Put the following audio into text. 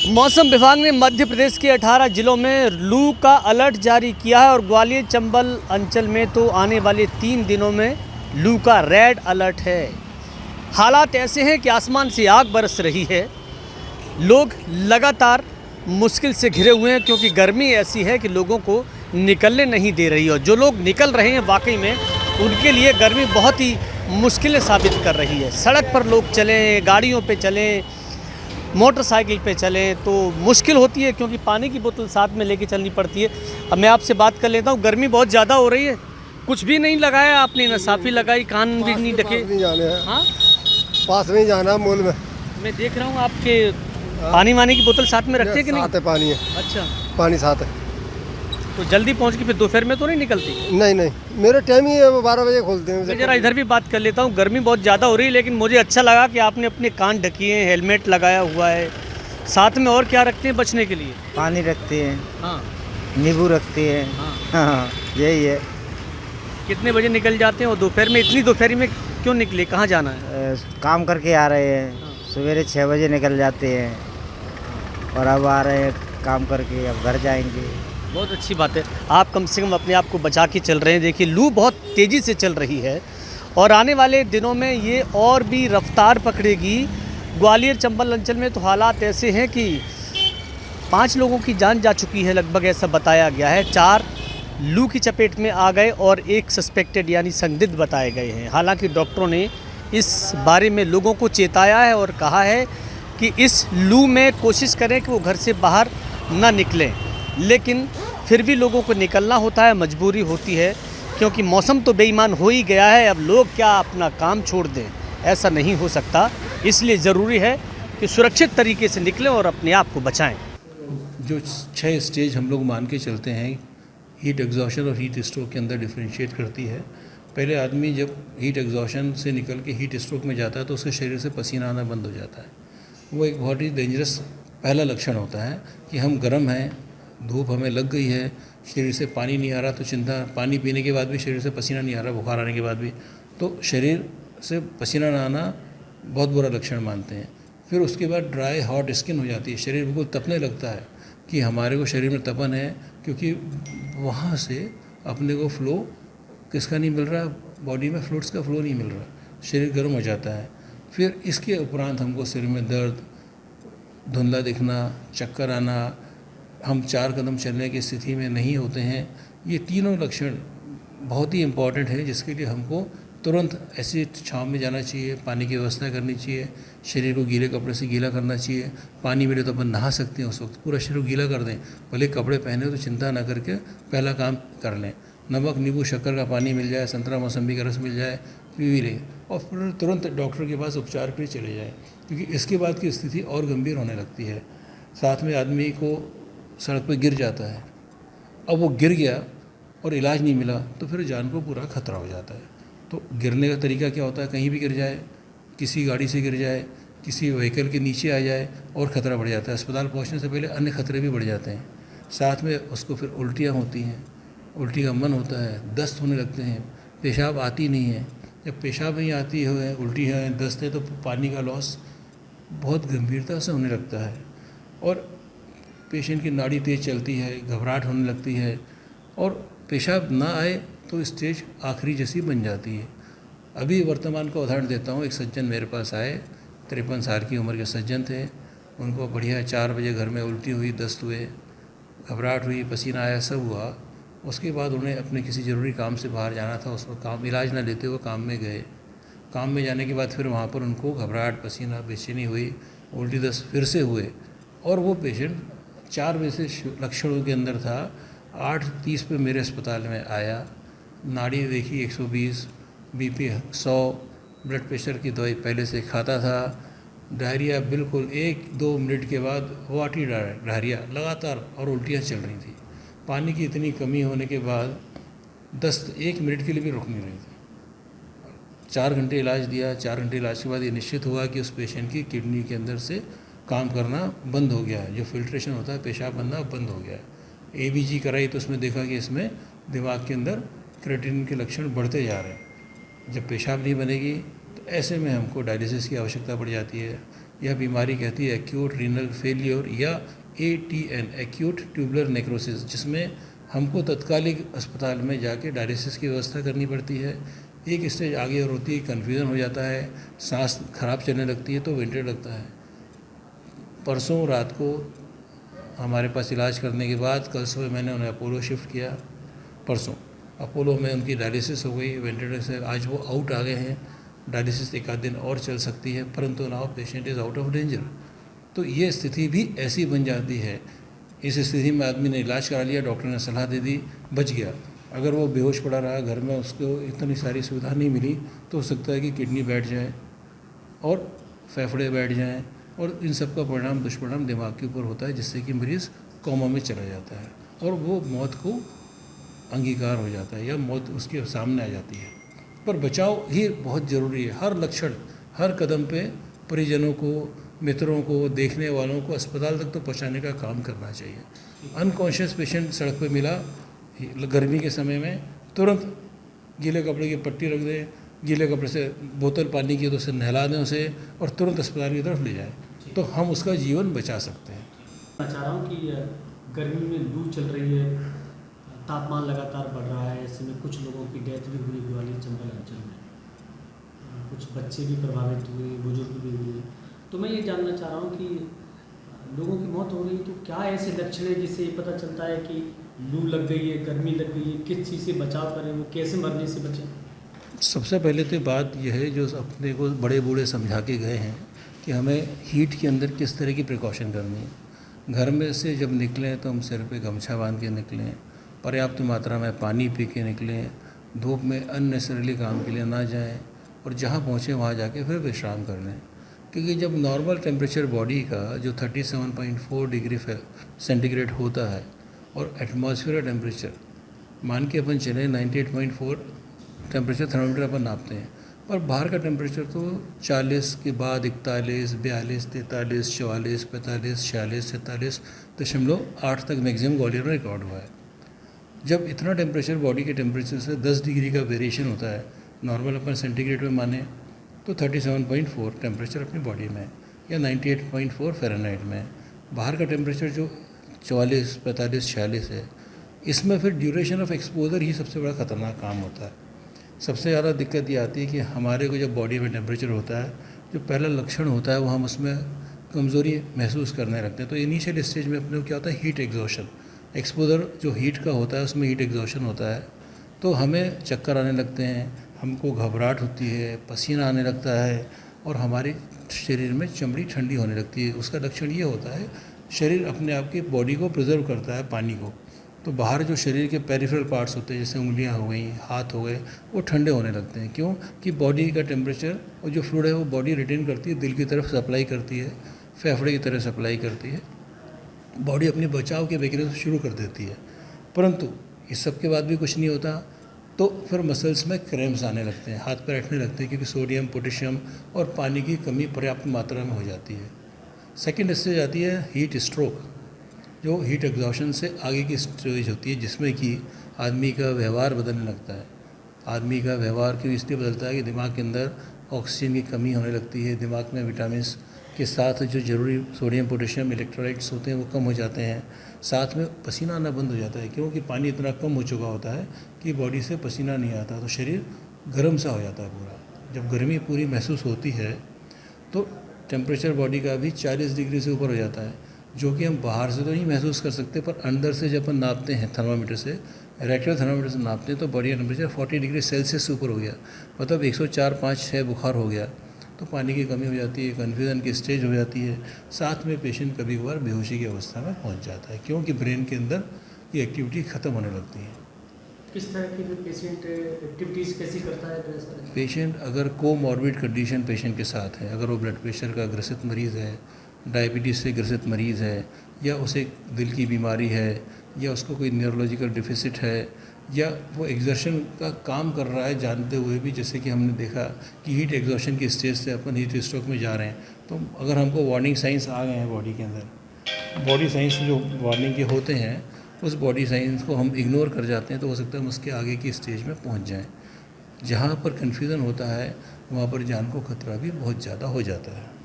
मौसम विभाग ने मध्य प्रदेश के 18 जिलों में लू का अलर्ट जारी किया है और ग्वालियर चंबल अंचल में तो आने वाले 3 दिनों में लू का रेड अलर्ट है। हालात ऐसे हैं कि आसमान से आग बरस रही है। लोग लगातार मुश्किल से घिरे हुए हैं क्योंकि गर्मी ऐसी है कि लोगों को निकलने नहीं दे रही है। और जो लोग निकल रहे हैं वाकई में उनके लिए गर्मी बहुत ही मुश्किलें साबित कर रही है। सड़क पर लोग चलें, गाड़ियों पे चलें, मोटरसाइकिल पे चलें तो मुश्किल होती है क्योंकि पानी की बोतल साथ में लेके चलनी पड़ती है। अब मैं आपसे बात कर लेता हूँ, गर्मी बहुत ज़्यादा हो रही है। कुछ भी नहीं लगाया आपने, ना साफ़ी लगाई, कान भी नहीं ढके। हाँ, पास में ही जाना है मॉल में। मैं देख रहा हूँ आपके पानी वानी की बोतल साथ में रखते हैं कि नहीं? साथ है, पानी है। अच्छा, पानी साथ है। तो जल्दी पहुँच के फिर दोपहर में तो नहीं निकलती? नहीं नहीं, मेरे टाइम ही है, वो 12 बजे खोलते हैं। मैं जरा इधर भी बात कर लेता हूँ। गर्मी बहुत ज़्यादा हो रही है लेकिन मुझे अच्छा लगा कि आपने अपने कान ढकिए हैं, हेलमेट लगाया हुआ है। साथ में और क्या रखते हैं बचने के लिए? पानी रखते हैं, हाँ नींबू रखते हैं। हाँ। हाँ, यही है। कितने बजे निकल जाते हैं और दोपहर में, इतनी दोपहरी में क्यों निकले, कहाँ जाना है? काम करके आ रहे हैं, हाँ। सवेरे 6 बजे निकल जाते हैं और अब आ रहे हैं काम करके, अब घर जाएंगे। बहुत अच्छी बात है, आप कम से कम अपने आप को बचा के चल रहे हैं। देखिए लू बहुत तेज़ी से चल रही है और आने वाले दिनों में ये और भी रफ्तार पकड़ेगी। ग्वालियर चंबल अंचल में तो हालात ऐसे हैं कि 5 लोगों की जान जा चुकी है लगभग, ऐसा बताया गया है। 4 लू की चपेट में आ गए और 1 सस्पेक्टेड यानी संदिग्ध बताए गए हैं। हालांकि डॉक्टरों ने इस बारे में लोगों को चेताया है और कहा है कि इस लू में कोशिश करें कि वो घर से बाहर ना निकलें, लेकिन फिर भी लोगों को निकलना होता है, मजबूरी होती है क्योंकि मौसम तो बेईमान हो ही गया है। अब लोग क्या अपना काम छोड़ दें, ऐसा नहीं हो सकता। इसलिए ज़रूरी है कि सुरक्षित तरीके से निकलें और अपने आप को बचाएं। जो 6 स्टेज हम लोग मान के चलते हैं, हीट एग्जॉशन और हीट स्ट्रोक के अंदर डिफरेंशिएट करती है। पहले आदमी जब हीट एग्जॉशन से निकल के हीट स्ट्रोक में जाता है तो उसके शरीर से पसीना आना बंद हो जाता है। वो एक बहुत ही डेंजरस पहला लक्षण होता है कि हम गर्म हैं, धूप हमें लग गई है, शरीर से पानी नहीं आ रहा तो चिंता, पानी पीने के बाद भी शरीर से पसीना नहीं आ रहा, बुखार आने के बाद भी, तो शरीर से पसीना ना आना बहुत बुरा लक्षण मानते हैं। फिर उसके बाद ड्राई हॉट स्किन हो जाती है, शरीर बिल्कुल तपने लगता है कि हमारे को शरीर में तपन है, क्योंकि वहाँ से अपने को फ्लो किसका नहीं मिल रहा, बॉडी में फ्लूइड्स का फ्लो नहीं मिल रहा, शरीर गर्म हो जाता है। फिर इसके उपरांत हमको सिर में दर्द, धुंधला दिखना, चक्कर आना, हम 4 कदम चलने की स्थिति में नहीं होते हैं। ये तीनों लक्षण बहुत ही इम्पॉर्टेंट है जिसके लिए हमको तुरंत ऐसी छाँव में जाना चाहिए, पानी की व्यवस्था करनी चाहिए, शरीर को गीले कपड़े से गीला करना चाहिए। पानी मिले तो अपन नहा सकते हैं, उस वक्त पूरा शरीर को गीला कर दें, भले कपड़े पहने तो चिंता ना करके पहला काम कर लें। नमक, नींबू, शक्कर का पानी मिल जाए, संतरा मौसम्बी का रस मिल जाए, पी भी लें और फिर तुरंत डॉक्टर के पास उपचार के लिए चले जाएँ, क्योंकि इसके बाद की स्थिति और गंभीर होने लगती है। साथ में आदमी को सड़क पर गिर जाता है, अब वो गिर गया और इलाज नहीं मिला तो फिर जान को पूरा खतरा हो जाता है। तो गिरने का तरीका क्या होता है, कहीं भी गिर जाए, किसी गाड़ी से गिर जाए, किसी व्हीकल के नीचे आ जाए और ख़तरा बढ़ जाता है। अस्पताल पहुंचने से पहले अन्य खतरे भी बढ़ जाते हैं। साथ में उसको फिर उल्टियाँ होती हैं, उल्टी का मन होता है, दस्त होने लगते हैं, पेशाब आती नहीं है। जब पेशाब नहीं आती है, उल्टी है, दस्त है, तो पानी का लॉस बहुत गंभीरता से होने लगता है और पेशेंट की नाड़ी तेज़ चलती है, घबराहट होने लगती है और पेशाब ना आए तो स्टेज आखिरी जैसी बन जाती है। अभी वर्तमान का उदाहरण देता हूँ। एक सज्जन मेरे पास आए, 53 साल की उम्र के सज्जन थे। उनको बढ़िया 4 बजे घर में उल्टी हुई, दस्त हुए, घबराहट हुई, पसीना आया, सब हुआ। उसके बाद उन्हें अपने किसी ज़रूरी काम से बाहर जाना था, उसको काम इलाज ना लेते हुए काम में गए। काम में जाने के बाद फिर वहाँ पर उनको घबराहट, पसीना, बेचैनी हुई, उल्टी दस्त फिर से हुए और वो पेशेंट 4 बजे से लक्षणों के अंदर था। 8:30 पे मेरे अस्पताल में आया, नाड़ी देखी 120, बीपी 100, ब्लड प्रेशर की दवाई पहले से खाता था, डायरिया बिल्कुल 1-2 मिनट के बाद वाटी डायरिया लगातार और उल्टियाँ चल रही थी। पानी की इतनी कमी होने के बाद दस्त 1 मिनट के लिए भी रुक नहीं रही थी। 4 घंटे इलाज दिया। 4 घंटे इलाज के बाद ये निश्चित हुआ कि उस पेशेंट की किडनी के अंदर से काम करना बंद हो गया है, जो फिल्ट्रेशन होता है, पेशाब बनना बंद हो गया है। ABG कराई तो उसमें देखा कि इसमें दिमाग के अंदर क्रेटिनिन के लक्षण बढ़ते जा रहे हैं। जब पेशाब नहीं बनेगी तो ऐसे में हमको डायलिसिस की आवश्यकता पड़ जाती है। यह बीमारी कहती है एक्यूट रीनल फेलियर या ATN, एक्यूट ट्यूबुलर नेक्रोसिस, जिसमें हमको तत्कालिक अस्पताल में जाके डायलिसिस की व्यवस्था करनी पड़ती है। एक स्टेज आगे और होती है, कन्फ्यूज़न हो जाता है, सांस खराब चलने लगती है तो वेंटिलेटर लगता है। परसों रात को हमारे पास इलाज करने के बाद कल सुबह मैंने उन्हें अपोलो शिफ्ट किया। परसों अपोलो में उनकी डायलिसिस हो गई वेंटिलेटर से। आज वो आउट आ गए हैं। डायलिसिस एक आध दिन और चल सकती है, परंतु now patient is out of danger. तो ये स्थिति भी ऐसी बन जाती है। इस स्थिति में आदमी ने इलाज करा लिया, डॉक्टर ने सलाह दे दी, बच गया। अगर वो बेहोश पड़ा रहा घर में, उसको इतनी सारी सुविधा नहीं मिली, तो हो सकता है कि किडनी बैठ जाए और फेफड़े बैठ जाएं, और इन सब का परिणाम दुष्परिणाम दिमाग के ऊपर होता है, जिससे कि मरीज़ कोमा में चला जाता है और वो मौत को अंगीकार हो जाता है या मौत उसके सामने आ जाती है। पर बचाव ही बहुत ज़रूरी है। हर लक्षण, हर कदम पे परिजनों को, मित्रों को, देखने वालों को अस्पताल तक तो पहुंचाने का काम करना चाहिए। अनकॉन्शियस पेशेंट सड़क पे मिला गर्मी के समय में, तुरंत गीले कपड़े की पट्टी रख दें, गीले कपड़े से बोतल पानी की तो उसे नहला दें उसे, और तुरंत अस्पताल की तरफ ले जाएं, तो हम उसका जीवन बचा सकते हैं। मैं चाह रहा हूँ कि गर्मी में लू चल रही है, तापमान लगातार बढ़ रहा है, ऐसे में कुछ लोगों की डेथ भी हुई ग्वालियर चंबल अंचल में, कुछ बच्चे भी प्रभावित हुए, बुजुर्ग भी हुए। तो मैं ये जानना चाह रहा हूँ कि लोगों की मौत हो रही है तो क्या ऐसे लक्षण है जिससे ये पता चलता है कि लू लग गई है, गर्मी लग गई है, किस चीज़ से बचाव करें, वो कैसे मरने से बचें? सबसे पहले तो बात यह है जो अपने को बड़े बूढ़े समझा के गए हैं कि हमें हीट के अंदर किस तरह की प्रिकॉशन करनी है। घर में से जब निकलें तो हम सिर पे गमछा बांध के निकलें, पर्याप्त मात्रा में पानी पी के निकलें, धूप में अननेसेसरीली काम के लिए ना जाएं, और जहाँ पहुँचे वहाँ जाके फिर विश्राम कर लें। क्योंकि जब नॉर्मल टेम्परेचर बॉडी का जो 37.4 डिग्री सेंटीग्रेड होता है और एटमॉस्फेयर टेम्परेचर मान के अपन चले 98.4 टेम्परेचर थर्मामीटर अपन नापते हैं, पर बाहर का टेम्परेचर तो 40 के बाद 41, 42, 43, 44, 45, 46, 47.8 तक मैक्सिमम ग्वालियर में रिकॉर्ड हुआ है। जब इतना टेम्परेचर बॉडी के टेम्परेचर से 10 डिग्री का वेरिएशन होता है, नॉर्मल अपन सेंटीग्रेड में माने तो 37.4 टेम्परेचर अपनी बॉडी में या 98.4 फ़ारेनहाइट में, बाहर का टेम्परेचर जो 44, 45, 46 है, इसमें फिर ड्यूरेशन ऑफ एक्सपोजर ही सबसे बड़ा ख़तरनाक काम होता है। सबसे ज़्यादा दिक्कत ये आती है कि हमारे को जब बॉडी में टेम्परेचर होता है, जो पहला लक्षण होता है वो हम उसमें कमज़ोरी महसूस करने लगते हैं। तो इनिशियल स्टेज में अपने को क्या होता है, हीट एग्जॉशन, एक्सपोजर जो हीट का होता है उसमें हीट एग्जॉशन होता है, तो हमें चक्कर आने लगते हैं, हमको घबराहट होती है, पसीना आने लगता है, और हमारे शरीर में चमड़ी ठंडी होने लगती है। उसका लक्षण ये होता है, शरीर अपने आप की बॉडी को प्रिजर्व करता है पानी को, तो बाहर जो शरीर के पेरिफेरल पार्ट्स होते हैं जैसे उंगलियां हो गई, हाथ हो गए, वो ठंडे होने लगते हैं। क्यों कि बॉडी का टेम्परेचर और जो फ्लूइड है वो बॉडी रिटेन करती है, दिल की तरफ सप्लाई करती है, फेफड़े की तरफ सप्लाई करती है, बॉडी अपने बचाव के मैकेनिज्म शुरू कर देती है। परंतु इस सब के बाद भी कुछ नहीं होता, तो फिर मसल्स में क्रैम्प्स आने लगते हैं, हाथ पैर अटने लगते हैं, क्योंकि सोडियम, पोटेशियम और पानी की कमी पर्याप्त मात्रा में हो जाती है। सेकेंड स्टेज आती है हीट स्ट्रोक, जो हीट एग्जॉशन से आगे की स्टेज होती है, जिसमें कि आदमी का व्यवहार बदलने लगता है। आदमी का व्यवहार क्यों इसलिए बदलता है कि दिमाग के अंदर ऑक्सीजन की कमी होने लगती है, दिमाग में विटामिन के साथ जो ज़रूरी सोडियम, पोटेशियम, इलेक्ट्रोलाइट्स होते हैं वो कम हो जाते हैं, साथ में पसीना आना बंद हो जाता है, क्योंकि पानी इतना कम हो चुका होता है कि बॉडी से पसीना नहीं आता, तो शरीर गर्म सा हो जाता है पूरा। जब गर्मी पूरी महसूस होती है तो टेम्परेचर बॉडी का भी 40 डिग्री से ऊपर हो जाता है, जो कि हम बाहर से तो नहीं महसूस कर सकते, पर अंदर से जब अपन नापते हैं थर्मामीटर से, रेक्टल थर्मामीटर से नापते हैं, तो बॉडी का टेम्परेचर 40 डिग्री सेल्सियस से ऊपर हो गया, मतलब 104, 5, 6 बुखार हो गया, तो पानी की कमी हो जाती है, कन्फ्यूजन की स्टेज हो जाती है, साथ में पेशेंट कभी कभार बेहोशी की अवस्था में पहुंच जाता है, क्योंकि ब्रेन के अंदर ये एक्टिविटी ख़त्म होने लगती है। किस तरह की पेशेंट एक्टिविटीज़ कैसी करता है? पेशेंट अगर कोमॉर्बिड कंडीशन पेशेंट के साथ है, अगर वो ब्लड प्रेशर का ग्रसित मरीज़ है, डायबिटीज़ से ग्रसित मरीज़ है, या उसे दिल की बीमारी है, या उसको कोई न्यूरोलॉजिकल डिफिसिट है, या वो एग्जर्शन का काम कर रहा है जानते हुए भी, जैसे कि हमने देखा कि हीट एग्जॉशन की स्टेज से अपन हीट स्ट्रोक में जा रहे हैं, तो अगर हमको वार्निंग साइंस आ गए हैं बॉडी के अंदर, बॉडी साइंस जो वार्निंग के होते हैं, उस बॉडी साइंस को हम इग्नोर कर जाते हैं, तो हो सकता है हम उसके आगे की स्टेज में पहुंच जाएं। जहाँ पर कन्फ्यूज़न होता है वहाँ पर जान को खतरा भी बहुत ज़्यादा हो जाता है।